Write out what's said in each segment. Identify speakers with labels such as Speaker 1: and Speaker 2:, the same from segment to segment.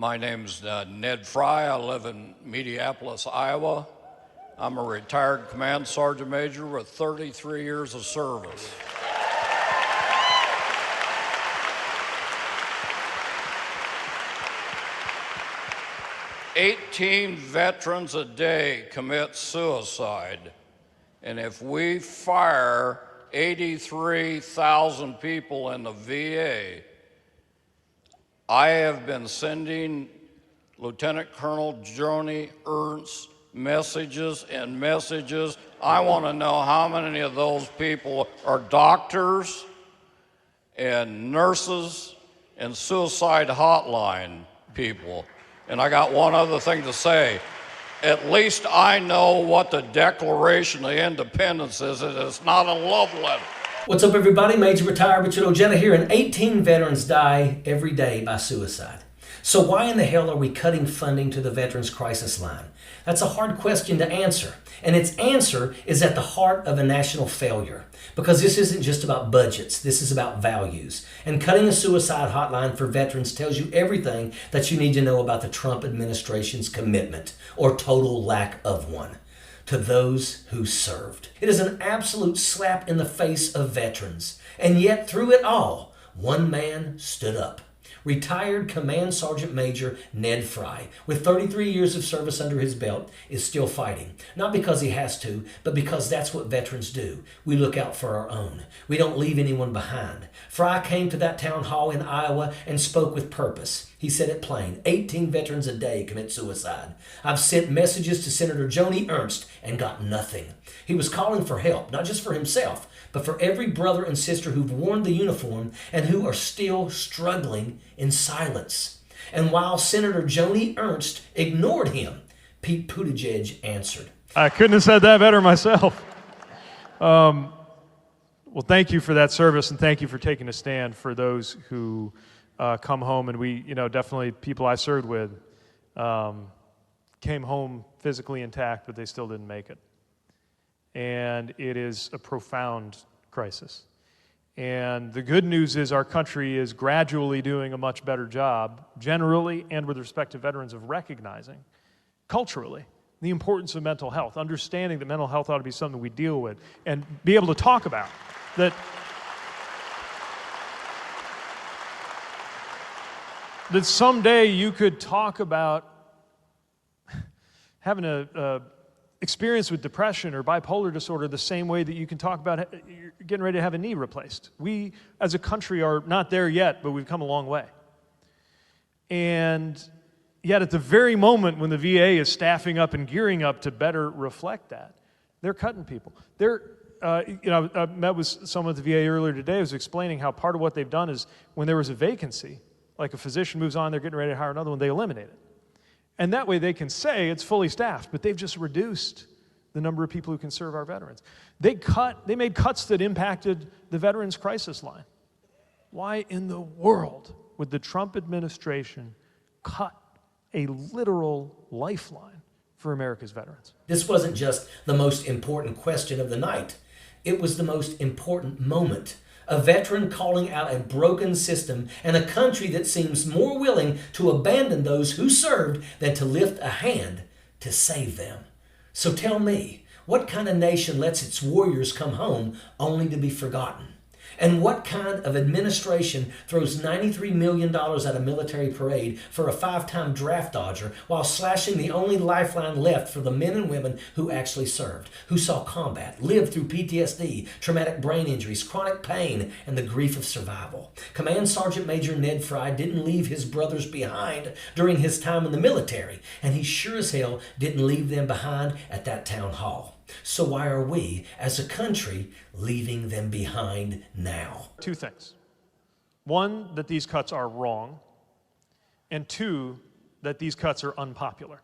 Speaker 1: My name's Ned Fry. I live in Mediapolis, Iowa. I'm a retired Command Sergeant Major with 33 years of service. "18 veterans a day commit suicide, and if we fire 83,000 people in the VA, I have been sending Lieutenant Colonel Joni Ernst messages and messages. I want to know how many of those people are doctors and nurses and suicide hotline people. And I got one other thing to say. At least I know what the Declaration of Independence is, and it's not a love letter."
Speaker 2: What's up, everybody? Major Retired Richard Ojeda here, and 18 veterans die every day by suicide. So why in the hell are we cutting funding to the Veterans Crisis Line? That's a hard question to answer, and its answer is at the heart of a national failure. Because this isn't just about budgets, this is about values. And cutting a suicide hotline for veterans tells you everything that you need to know about the Trump administration's commitment, or total lack of one, to those who served. It is an absolute slap in the face of veterans. And yet, through it all, one man stood up. Retired Command Sergeant Major Ned Fry, with 33 years of service under his belt, is still fighting. Not because he has to, but because that's what veterans do. We look out for our own. We don't leave anyone behind. Fry came to that town hall in Iowa and spoke with purpose. He said it plain: 18 veterans a day commit suicide. I've sent messages to Senator Joni Ernst and got nothing. He was calling for help, not just for himself, but for every brother and sister who've worn the uniform and who are still struggling in silence. And while Senator Joni Ernst ignored him, Pete Buttigieg answered.
Speaker 3: I couldn't have said that better myself. Well, thank you for that service, and thank you for taking a stand for those who come home. And we, definitely people I served with came home physically intact, but they still didn't make it. And it is a profound crisis. And the good news is our country is gradually doing a much better job, generally and with respect to veterans, of recognizing, culturally, the importance of mental health, understanding that mental health ought to be something we deal with, and be able to talk about that. That someday you could talk about having a experience with depression or bipolar disorder the same way that you can talk about you're getting ready to have a knee replaced. We, as a country, are not there yet, but we've come a long way. And yet at the very moment when the VA is staffing up and gearing up to better reflect that, they're cutting people. I met with someone at the VA earlier today who was explaining how part of what they've done is when there was a vacancy, like a physician moves on, they're getting ready to hire another one, they eliminate it. And that way they can say it's fully staffed, but they've just reduced the number of people who can serve our veterans. They made cuts that impacted the Veterans Crisis Line. Why in the world would the Trump administration cut a literal lifeline for America's veterans?
Speaker 2: This wasn't just the most important question of the night. It was the most important moment. A veteran calling out a broken system and a country that seems more willing to abandon those who served than to lift a hand to save them. So tell me, what kind of nation lets its warriors come home only to be forgotten? And what kind of administration throws $93 million at a military parade for a 5-time draft dodger while slashing the only lifeline left for the men and women who actually served, who saw combat, lived through PTSD, traumatic brain injuries, chronic pain, and the grief of survival? Command Sergeant Major Ned Fry didn't leave his brothers behind during his time in the military, and he sure as hell didn't leave them behind at that town hall. So why are we, as a country, leaving them behind now?
Speaker 3: Two things. One, that these cuts are wrong, and two, that these cuts are unpopular.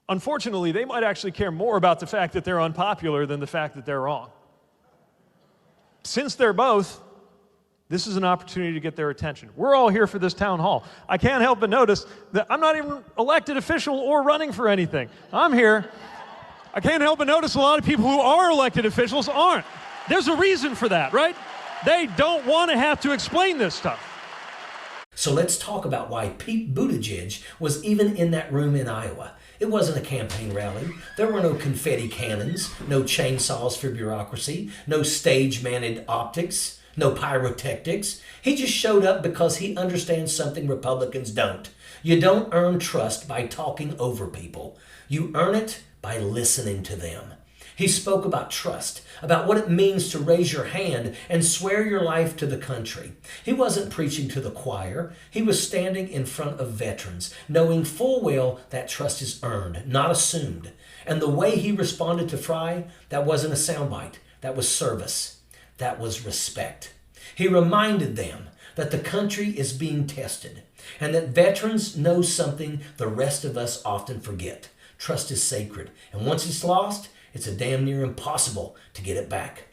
Speaker 3: Unfortunately, they might actually care more about the fact that they're unpopular than the fact that they're wrong. Since they're both, this is an opportunity to get their attention. We're all here for this town hall. I can't help but notice that I'm not even elected official or running for anything. I'm here. I can't help but notice a lot of people who are elected officials aren't. There's a reason for that, right? They don't want to have to explain this stuff.
Speaker 2: So let's talk about why Pete Buttigieg was even in that room in Iowa. It wasn't a campaign rally. There were no confetti cannons, no chainsaws for bureaucracy, no stage-managed optics, no pyrotechnics. He just showed up because he understands something Republicans don't. You don't earn trust by talking over people. You earn it by listening to them. He spoke about trust, about what it means to raise your hand and swear your life to the country. He wasn't preaching to the choir. He was standing in front of veterans, knowing full well that trust is earned, not assumed. And the way he responded to Fry, that wasn't a soundbite. That was service. That was respect. He reminded them that the country is being tested and that veterans know something the rest of us often forget. Trust is sacred, and once it's lost, it's a damn near impossible to get it back.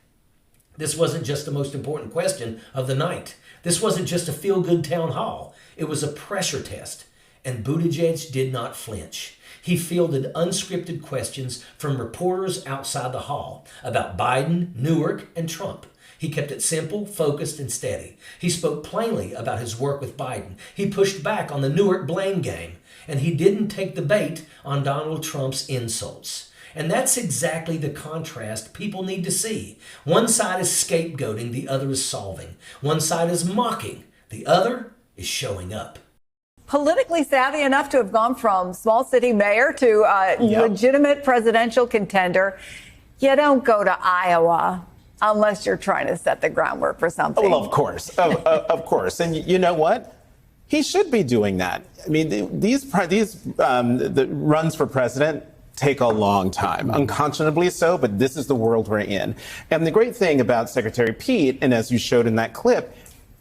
Speaker 2: This wasn't just the most important question of the night. This wasn't just a feel-good town hall. It was a pressure test, and Buttigieg did not flinch. He fielded unscripted questions from reporters outside the hall about Biden, Newark, and Trump. He kept it simple, focused, and steady. He spoke plainly about his work with Biden. He pushed back on the Newark blame game, and he didn't take the bait on Donald Trump's insults. And that's exactly the contrast people need to see. One side is scapegoating, the other is solving. One side is mocking, the other is showing up.
Speaker 4: Politically savvy enough to have gone from small city mayor to legitimate presidential contender. You don't go to Iowa unless you're trying to set the groundwork for something.
Speaker 5: Well, of course, of course. And you know what? He should be doing that. I mean, the runs for president take a long time, unconscionably so, but this is the world we're in. And the great thing about Secretary Pete, and as you showed in that clip,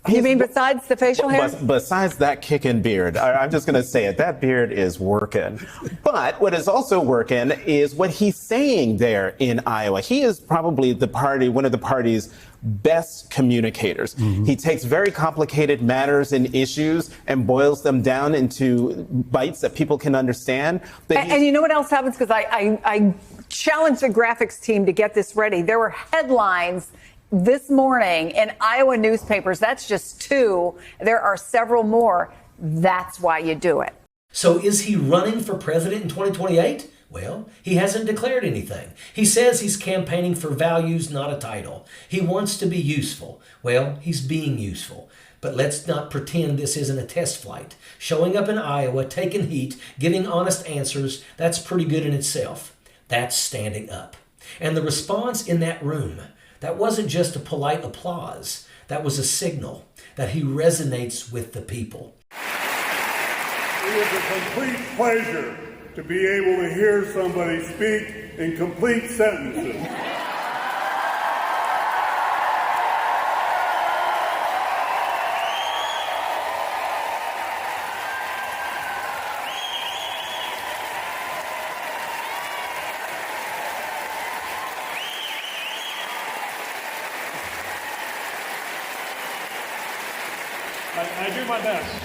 Speaker 4: you mean besides the facial hair?
Speaker 5: Besides that kicking beard, I'm just going to say it, that beard is working. But what is also working is what he's saying there in Iowa. He is probably one of the party's best communicators. Mm-hmm. He takes very complicated matters and issues and boils them down into bites that people can understand.
Speaker 4: And you know what else happens? Because I challenged the graphics team to get this ready. There were headlines this morning in Iowa newspapers. That's just two. There are several more. That's why you do it.
Speaker 2: So is he running for president in 2028? Well, he hasn't declared anything. He says he's campaigning for values, not a title. He wants to be useful. Well, he's being useful. But let's not pretend this isn't a test flight. Showing up in Iowa, taking heat, giving honest answers, that's pretty good in itself. That's standing up. And the response in that room, that wasn't just a polite applause. That was a signal that he resonates with the people.
Speaker 6: It is a complete pleasure to be able to hear somebody speak in complete sentences.
Speaker 3: I do my best.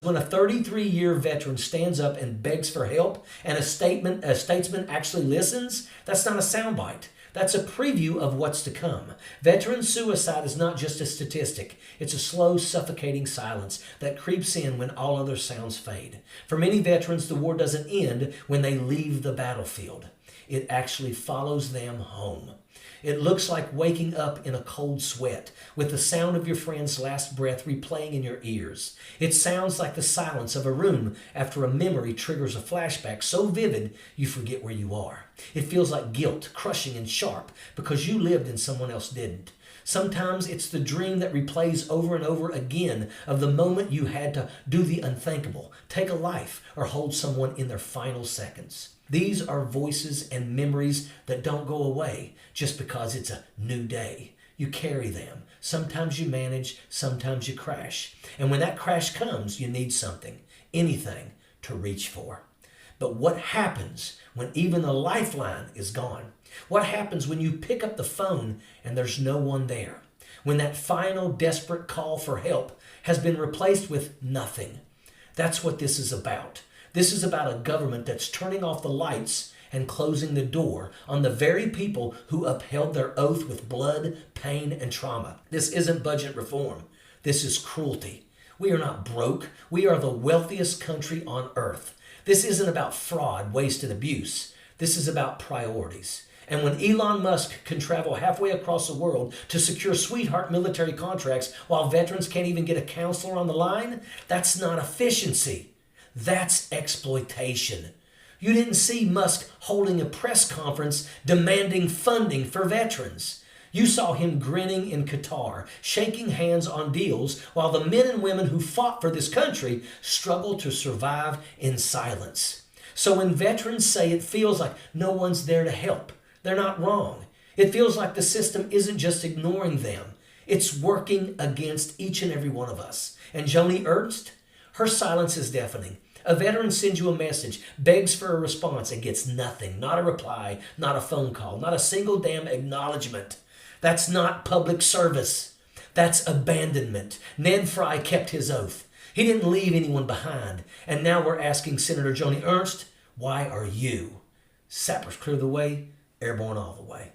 Speaker 2: When a 33-year veteran stands up and begs for help and a statesman actually listens, that's not a soundbite. That's a preview of what's to come. Veteran suicide is not just a statistic. It's a slow, suffocating silence that creeps in when all other sounds fade. For many veterans, the war doesn't end when they leave the battlefield. It actually follows them home. It looks like waking up in a cold sweat with the sound of your friend's last breath replaying in your ears. It sounds like the silence of a room after a memory triggers a flashback so vivid you forget where you are. It feels like guilt, crushing and sharp because you lived and someone else didn't. Sometimes it's the dream that replays over and over again of the moment you had to do the unthinkable, take a life, or hold someone in their final seconds. These are voices and memories that don't go away just because it's a new day. You carry them. Sometimes you manage, sometimes you crash. And when that crash comes, you need something, anything to reach for. But what happens when even the lifeline is gone? What happens when you pick up the phone and there's no one there? When that final desperate call for help has been replaced with nothing? That's what this is about. This is about a government that's turning off the lights and closing the door on the very people who upheld their oath with blood, pain, and trauma. This isn't budget reform. This is cruelty. We are not broke. We are the wealthiest country on earth. This isn't about fraud, waste, and abuse. This is about priorities. And when Elon Musk can travel halfway across the world to secure sweetheart military contracts while veterans can't even get a counselor on the line, that's not efficiency. That's exploitation. You didn't see Musk holding a press conference demanding funding for veterans. You saw him grinning in Qatar, shaking hands on deals, while the men and women who fought for this country struggle to survive in silence. So when veterans say it feels like no one's there to help, they're not wrong. It feels like the system isn't just ignoring them. It's working against each and every one of us. And Joni Ernst, her silence is deafening. A veteran sends you a message, begs for a response, and gets nothing. Not a reply, not a phone call, not a single damn acknowledgement. That's not public service. That's abandonment. Ned Fry kept his oath. He didn't leave anyone behind. And now we're asking Senator Joni Ernst, why are you? Sappers clear the way, airborne all the way.